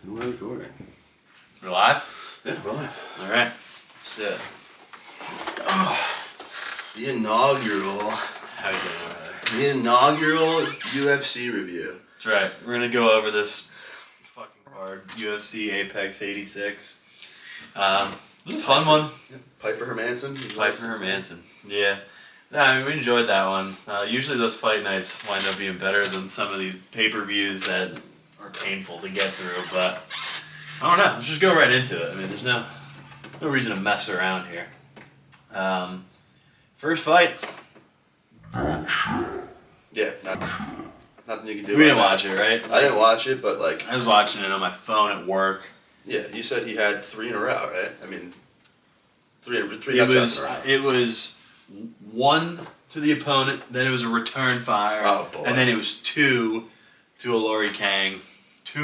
And we're recording. We're live? Yeah, we're live. Alright, let's do it. Oh, the inaugural. How you doing over there? The inaugural UFC review. That's right. We're gonna go over this fucking card, UFC Apex 86. It was a fun one. Pyfer Hermansson. Pyfer Hermansson. Yeah. No, I mean, we enjoyed that one. Usually those fight nights wind up being better than some of these pay-per-views that are painful to get through, but I don't know. Let's just go right into it. I mean, there's no reason to mess around here. First fight. Yeah, nothing you can do. We didn't watch it, right? I didn't watch it, but like I was watching it on my phone at work. Yeah, you said he had 3 in a row, right? I mean, three shots in a row. It was 1 to the opponent, then it was a return fire, and then it was 2 to a Laurie Kang. 2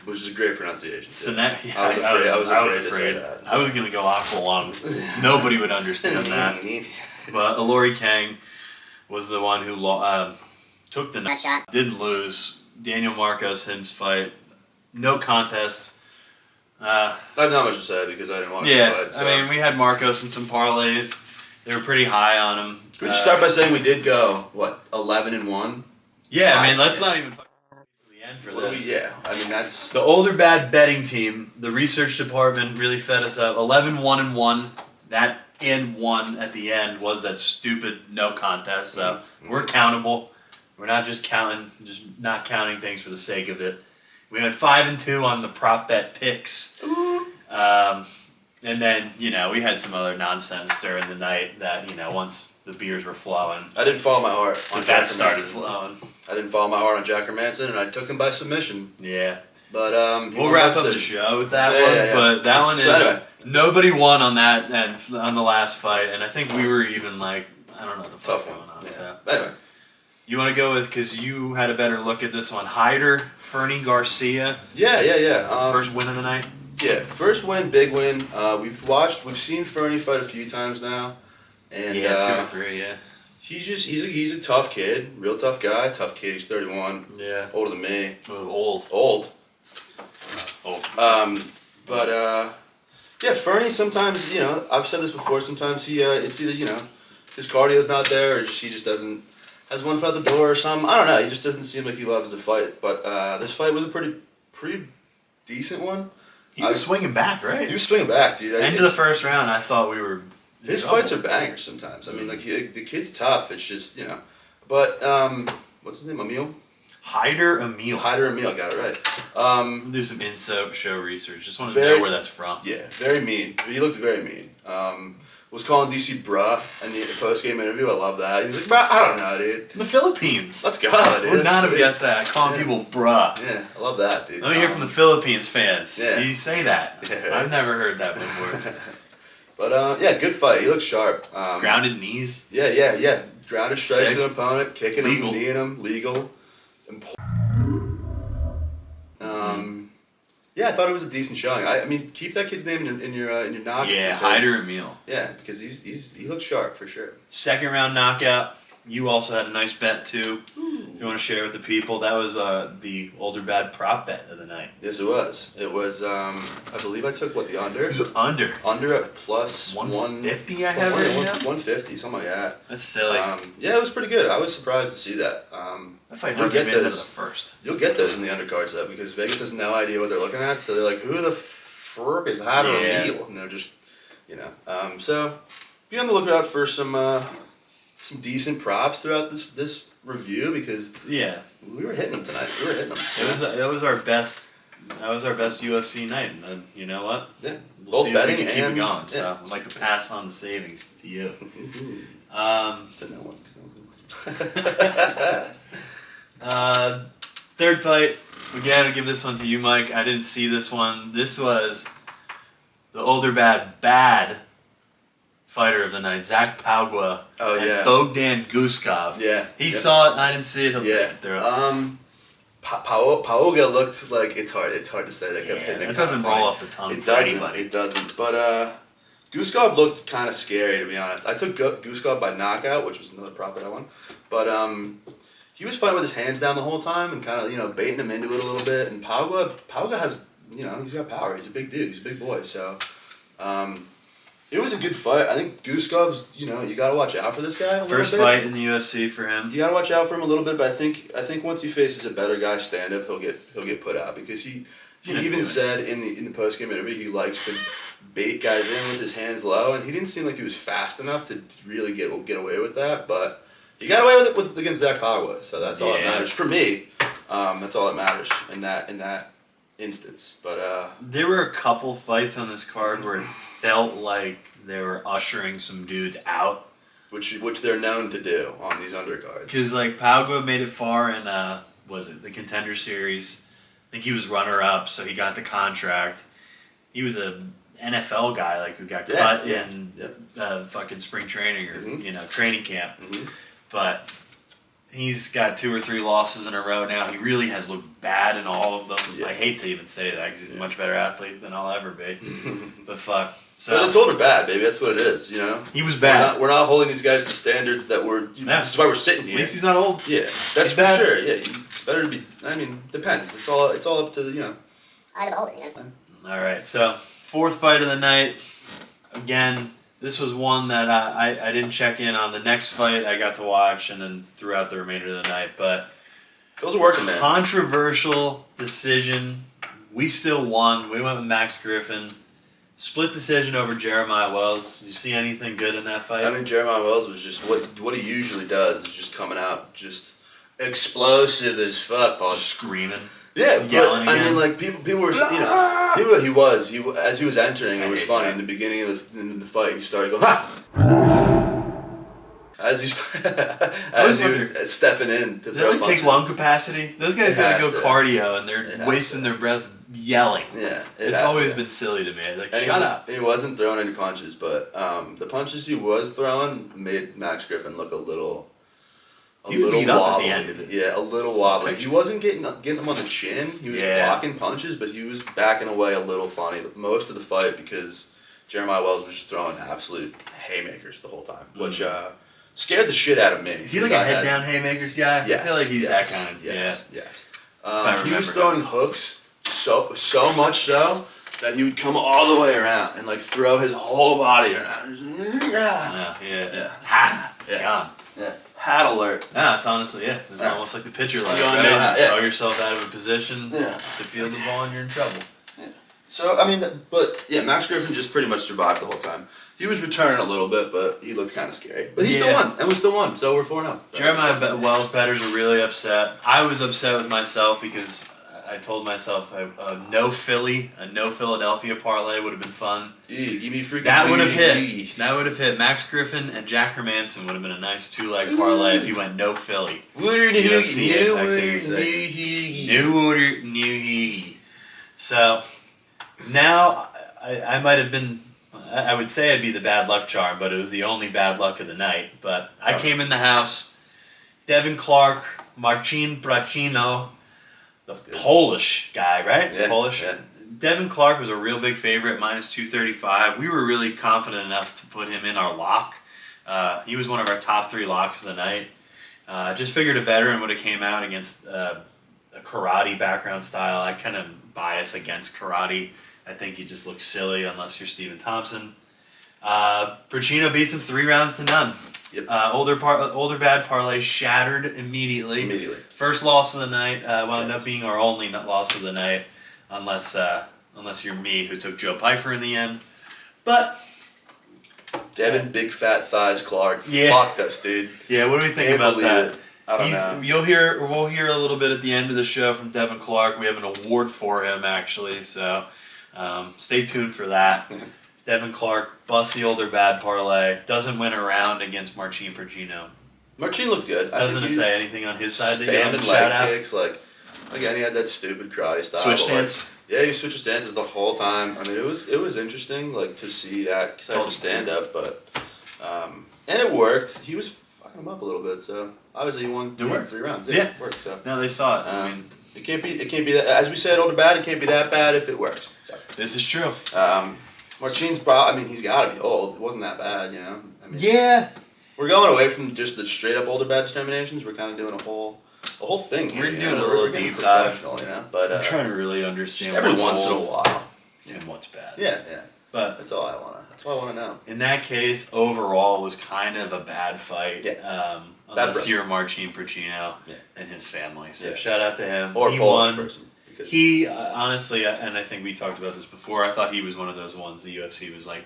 which is a great pronunciation. So yeah, I was afraid. I was gonna go aqualung. Nobody would understand that. But Laurie Kang was the one who took the shot. Didn't lose. Daniel Marcos his fight. No contest. I have not much to say because I didn't watch the fight. So. I mean, we had Marcos in some parlays. They were pretty high on him. Could you start by saying we did go, what, 11-1? Yeah, I mean, let's not even fucking the end for this. I mean, that's... The Older Bad betting team, the research department really fed us up. 11-1-1. That and 1 at the end was that stupid no contest. So we're accountable. We're not just not counting things for the sake of it. We went 5-2 on the prop bet picks. And then, we had some other nonsense during the night that, once the beers were flowing. I didn't follow my heart on Jack That started flowing. I didn't follow my heart on Jack Hermansson, and I took him by submission. Yeah. But, we'll wrap up the show with that one. Yeah. But that one is... So anyway. Nobody won on that and on the last fight, and I think we were even like, I don't know what the fuck's going on. Yeah. So. Anyway. You want to go with, because you had a better look at this one, Hyder, Fernie Garcia. Yeah. First win of the night? Yeah, first win, big win. We've seen Fernie fight a few times now. And, 2 or 3, yeah. He's a tough kid, real tough guy, tough kid. He's 31. Yeah. Older than me. Old. Yeah, Fernie sometimes, I've said this before, sometimes it's either, his cardio's not there or he just has one foot out the door or something. I don't know, he just doesn't seem like he loves the fight. But this fight was a pretty decent one. He was swinging back, right? He was swinging back, dude. End of the first round, I thought we were... His fights are bangers sometimes. I mean, like, the kid's tough. It's just, But, what's his name, Emil? Hyder Emil, got it right. Do some in-show research. Just want to know where that's from. Yeah, very mean. He looked very mean. Was calling DC bruh in the post-game interview. I love that. He was like, bruh, I don't know, dude. In the Philippines. Let's go, dude. Would not have guessed that. Calling people bruh. Yeah, I love that, dude. Let me hear from the Philippines fans. Yeah. Do you say that? Yeah. I've never heard that before. But, good fight. He looks sharp. Grounded knees. Yeah. Grounded strikes Sick. to the opponent, kicking Legal. him, kneeing him, legal. Yeah, I thought it was a decent showing. I mean, keep that kid's name in your knockout. Yeah, Hyder Emil. Yeah, because he looks sharp for sure. Second round knockout. You also had a nice bet too. If you want to share with the people, that was the Older Bad prop bet of the night. Yes, it was. It was. I believe I took the under. It was under. Under at plus 150. I have right now. 150, something like that. That's silly. Yeah, it was pretty good. I was surprised to see that. That fight hurt me into the first. You'll get those in the undercards though, because Vegas has no idea what they're looking at. So they're like, "Who the frick is Hyder Emil?" And they're just, So be on the lookout for some decent props throughout this review because we were hitting them tonight. That was our best. That was our best UFC night, and you know what? Yeah, we'll see if we can keep it going. So I'd like to pass on the savings to you. Third fight. Again, I'll give this one to you, Mike. I didn't see this one. This was the Older Bad fighter of the night, Zach Pagua. And Bogdan Guskov. Yeah. He saw it and I didn't see it. He'll take it through. Pauga looked like it's hard to say. They kept hitting it. It doesn't roll off the tongue for anybody. It doesn't. But Guskov looked kind of scary, to be honest. I took Guskov by knockout, which was another prop that I won. But he was fighting with his hands down the whole time and kind of baiting him into it a little bit. And Pauga has he's got power. He's a big dude. He's a big boy. So it was a good fight. I think Guskov's you got to watch out for this guy a little bit. First fight in the UFC for him. You got to watch out for him a little bit. But I think once he faces a better guy stand up, he'll get put out because he even said in the post game interview he likes to bait guys in with his hands low, and he didn't seem like he was fast enough to really get away with that. But he got away with it against Zach Pagua, so that's all that matters for me. That's all that matters in that instance. But there were a couple fights on this card where it felt like they were ushering some dudes out, which they're known to do on these undercards. Because like Pagua made it far in the Contender Series. I think he was runner up, so he got the contract. He was a NFL guy, like who got cut in fucking spring training or training camp. Mm-hmm. But he's got 2 or 3 losses in a row now. He really has looked bad in all of them. Yeah. I hate to even say that because he's a much better athlete than I'll ever be. But fuck. So but it's old or bad, baby. That's what it is. He was bad. We're not holding these guys to standards that we're. This is why we're sitting here. At least he's not old. Yeah, that's for sure. Yeah, it's better to be. I mean, depends. It's all up to I the older, you know what I'm saying? All right, so 4th fight of the night. Again, this was one that I didn't check in on. The next fight I got to watch, and then throughout the remainder of the night. But those are working, man. Controversial decision. We still won. We went with Max Griffin. Split decision over Jeremiah Wells. Did you see anything good in that fight? I mean, Jeremiah Wells was just what he usually does is just coming out just explosive as fuck, Paul. Screaming. Yeah, but I mean, like people were, as he was entering, it was funny. That. In the beginning of the fight, he started going, ha! As he was stepping in to Does throw that take lung capacity? Those guys gotta go cardio, and they're wasting their breath yelling. Yeah, it's always been silly to me. Like, and shut up. He wasn't throwing any punches, but the punches he was throwing made Max Griffin look a little beat up at the end of it. Yeah, a little wobbly. He wasn't getting him on the chin. He was blocking punches, but he was backing away a little funny most of the fight because Jeremiah Wells was just throwing absolute haymakers the whole time, which scared the shit out of me. Is he like a head down haymakers guy? Yes, I feel like he's that kind of. Yes. He was throwing hooks so much so that he would come all the way around and like throw his whole body around. Hat alert. Yeah, it's honestly, it's almost like the pitcher line. Right? Throw yourself out of a position to field the ball and you're in trouble. Yeah. So, I mean, Max Griffin just pretty much survived the whole time. He was returning a little bit, but he looked kind of scary. But he still won, and we still won, so we're 4-0. Jeremiah Wells bettors are really upset. I was upset with myself because I told myself a no Philadelphia parlay would have been fun. Give me freaking that would have hit. That would have hit. Max Griffin and Jack Hermansson would have been a nice 2-leg parlay if he went no Philly. UFC Apex New order. So now I might have been. I would say I'd be the bad luck charm, but it was the only bad luck of the night. But I came in the house. Devin Clark, Marcin Bracino. The Polish guy, right? Yeah, Polish. Yeah. Devin Clark was a real big favorite, minus 235. We were really confident enough to put him in our lock. He was one of our top 3 locks of the night. Just figured a veteran would have came out against a karate background style. I kind of bias against karate. I think he just looks silly unless you're Stephen Thompson. Bracino beats him 3-0. Yep. Older bad parlay shattered immediately. First loss of the night wound up being our only loss of the night, unless you're me who took Joe Pyfer in the end. But Devin Big Fat Thighs Clark fucked us, dude. Yeah, what do we think about that? I don't know. We'll hear a little bit at the end of the show from Devin Clark. We have an award for him actually, so stay tuned for that. Devin Clark busts the older bad parlay. Doesn't win a round against Marcin Bracino. Marcin looked good. Doesn't it say anything on his side that you want to spamming shout out? kicks, again, he had that stupid karate style. Switch stance? Yeah, he switched stances the whole time. I mean, it was interesting, to see that type of stand up, but and it worked. He was fucking him up a little bit, so obviously he won 3 rounds. Yeah, it worked. So no, they saw it. I mean, it can't be that. As we said, older bad. It can't be that bad if it works. So. This is true. Marcin's he's got to be old. It wasn't that bad, I mean, yeah. We're going away from just the straight up older bad determinations. We're kind of doing a whole the whole thing. We're here, doing a we're little getting deep dive. professional, But I'm trying to really understand every what's once in a old while. and what's bad. Yeah. But That's all I wanna. That's all I wanna know. in that case, overall, was kind of a bad fight. Yeah. Unless you're Marcin Percino Yeah. and his family. So Yeah. shout out to him. Or a He Polish won. person. Because He honestly, and I think we talked about this before. I thought he was one of those ones the UFC was like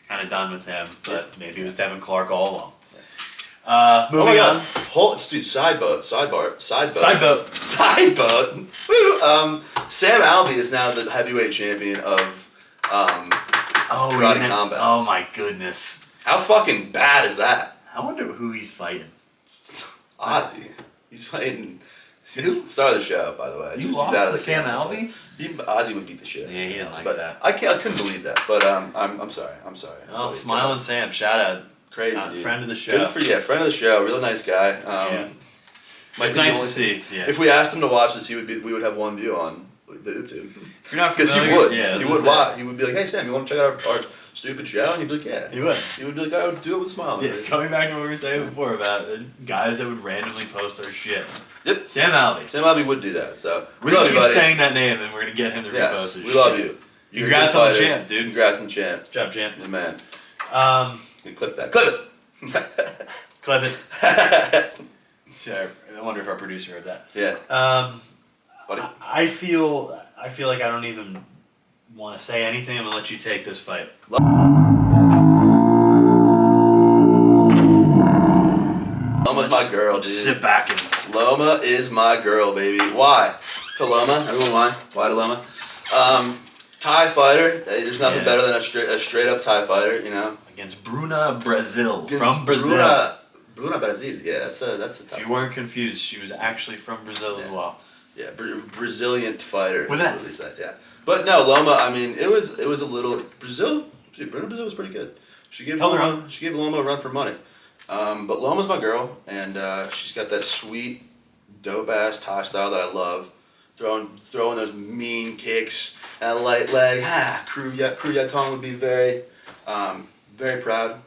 kind of done with him, but maybe it was Devin Clark all along. Moving on. Dude, side boat. Side boat. Woo! Sam Alvey is now the heavyweight champion of karate combat. Oh my goodness. How fucking bad is that? I wonder who he's fighting. Ozzy. He's fighting. Start of the show, by the way. You He's lost out of to the Sam camp. Alvey? Ozzy would beat the shit. Yeah, he didn't like but that. I couldn't believe that. But I'm sorry. Oh, Smiling Sam, shout out. Crazy dude. Friend of the show. Good for friend of the show. Real nice guy. Yeah. Might It's be nice the to see. Yeah. If we asked him to watch this, we would have one view on the YouTube. If you're not Because familiar, he would. yeah, He would watch. He would be like, "Hey Sam, you want to check out our stupid show?" And he'd be like, "Yeah." He would. He would be like, "I would do it with a smile." Yeah, coming back to what we were saying before about guys that would randomly post our shit. Yep. Sam Alvey. Sam Alvey would do that. So We're love gonna you, keep buddy. saying that name, and we're gonna get him to repost Yes, his we shit. love you. You're a Congrats good on the fighter. champ, dude. Congrats on the champ. Good job, champ. Good man. You Clip that. Clip it. clip it. Sorry, I wonder if our producer heard that. Yeah. Buddy. I feel like I don't even want to say anything. I'm gonna let you take this fight. Loma's my girl, dude. Just sit back and Loma is my girl, baby. Why? To Loma? Everyone, why? Why to Loma? Thai fighter. There's nothing Yeah. better than a straight up Thai fighter, you know. against Bruna Brazil Against from Brazil. Bruna Brazil. Yeah, that's a If tough you one. weren't confused, she was actually from Brazil as well. Yeah, Brazilian fighter. With is what S. they said, yeah. But no, Loma. I mean, it was a little Brazil. Dude, Bruna Brazil was pretty good. She gave Loma a run for money. But Loma's my girl, and she's got that sweet, dope ass Thai style that I love. Throwing those mean kicks and a light leg. Crew Yatong would be very proud.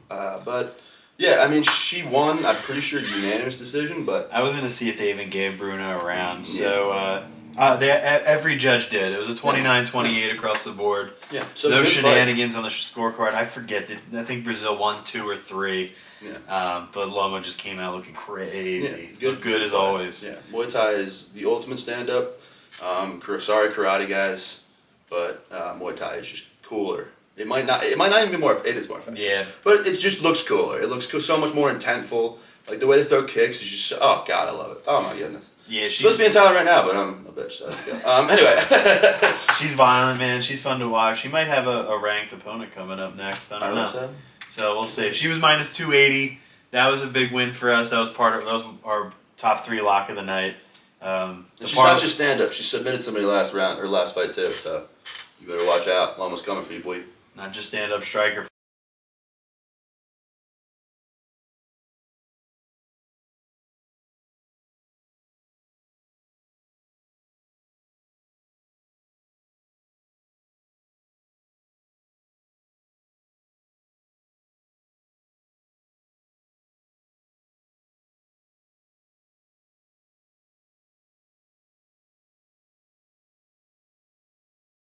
But yeah, I mean, she won. I'm pretty sure unanimous decision. But I was gonna see if they even gave Bruna a round. So every judge did. It was a 29-28 across the board. yeah, so No good shenanigans on the scorecard. I forget. I think Brazil won 2 or 3. Yeah. But Loma just came out looking crazy. Yeah, Looked good as fight. always. Yeah, Muay Thai is the ultimate stand-up. Sorry, karate guys, but Muay Thai is just cooler. It might not even be more. It is more effective. Yeah. But it just looks cooler. It looks so much more intentful. Like the way they throw kicks is just. Oh God, I love it. Oh my goodness. Yeah, She's supposed to be in Thailand right now, but I'm a bitch. So yeah. Anyway. she's violent, man. She's fun to watch. She might have a ranked opponent coming up next. I don't know. So we'll see. She was minus 280. That was a big win for us. That was our top 3 lock of the night. She's not just stand up. She submitted somebody last fight too. So you better watch out. Lama's coming for you, boy. Not just stand up striker.